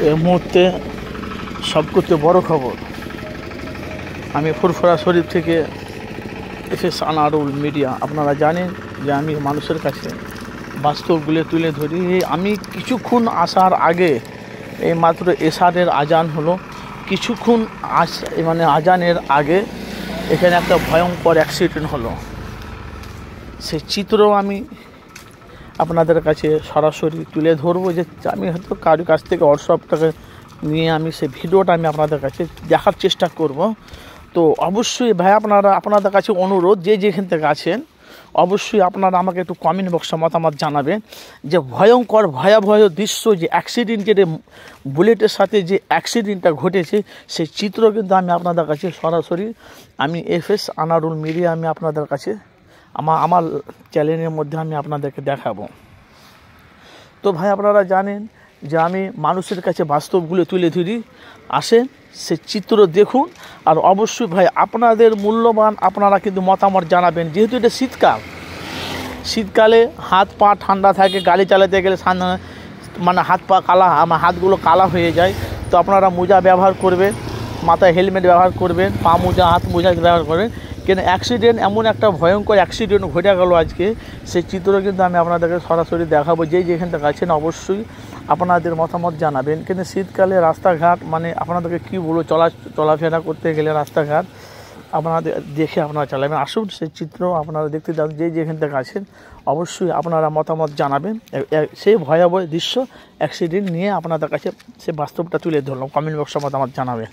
এই মুহূর্তে সবচেয়ে বড় খবর, আমি ফুরফুরা শরীফ থেকে এসএস আনারুল মিডিয়া। আপনারা জানেন যে আমি মানুষের কাছে বাস্তবগুলো তুলে ধরি। আমি কিছুক্ষণ আসার আগে এই মাত্র এশারের আজান হলো, কিছুক্ষণ আজানের আগে এখানে একটা ভয়ঙ্কর অ্যাক্সিডেন্ট হলো। সেই চিত্র আমি আপনাদের কাছে সরাসরি তুলে ধরবো, যে আমি হয়তো কারোর কাছ থেকে হোয়াটসঅ্যাপটাকে নিয়ে আমি সেই ভিডিওটা আমি আপনাদের কাছে দেখার চেষ্টা করব। তো অবশ্যই ভাই আপনাদের কাছে অনুরোধ, যে যেখান থেকে আছেন অবশ্যই আপনারা আমাকে একটু কমেন্ট বক্সে মতামত জানাবেন যে ভয়ঙ্কর ভয়াবহ দৃশ্য, যে অ্যাক্সিডেন্টের বুলেটের সাথে যে অ্যাক্সিডেন্টটা ঘটেছে সেই চিত্র কিন্তু আমি আপনাদের কাছে সরাসরি আমি এসএস আনারুল মিডিয়া আমি আপনাদের কাছে আমার চ্যানেলের মধ্যে আমি আপনাদেরকে দেখাবো। তো ভাই আপনারা জানেন যে আমি মানুষের কাছে বাস্তবগুলো তুলে ধরি, আসেন সে চিত্র দেখুন। আর অবশ্যই ভাই আপনাদের মূল্যবান আপনারা কিন্তু মতামত জানাবেন, যেহেতু এটা শীতকালে হাত পা ঠান্ডা থাকে, গাড়ি চালাতে গেলে হাত পা কালা, আমার হাতগুলো কালা হয়ে যায়। তো আপনারা মোজা ব্যবহার করবেন, মাথায় হেলমেট ব্যবহার করবেন, পা মোজা হাত মোজা ব্যবহার করবেন। কেন অ্যাক্সিডেন্ট, এমন একটা ভয়ঙ্কর অ্যাক্সিডেন্ট ঘটে গেল আজকে, সেই চিত্র কিন্তু আমি আপনাদেরকে সরাসরি দেখাবো। যেখান থেকে আছেন অবশ্যই আপনাদের মতামত জানাবেন। কিন্তু শীতকালে রাস্তাঘাট আপনাদেরকে কী বলবো, চলাফেরা করতে গেলে রাস্তাঘাট আপনাদের দেখে আপনারা চালাবেন। আসুন সেই চিত্র আপনারা দেখতে যান, যেখান থেকে আছেন অবশ্যই আপনারা মতামত জানাবেন। সেই ভয়াবহ দৃশ্য অ্যাক্সিডেন্ট নিয়ে আপনাদের কাছে সে বাস্তবটা তুলে ধরলাম, কমেন্ট বক্সে মতামত জানাবেন।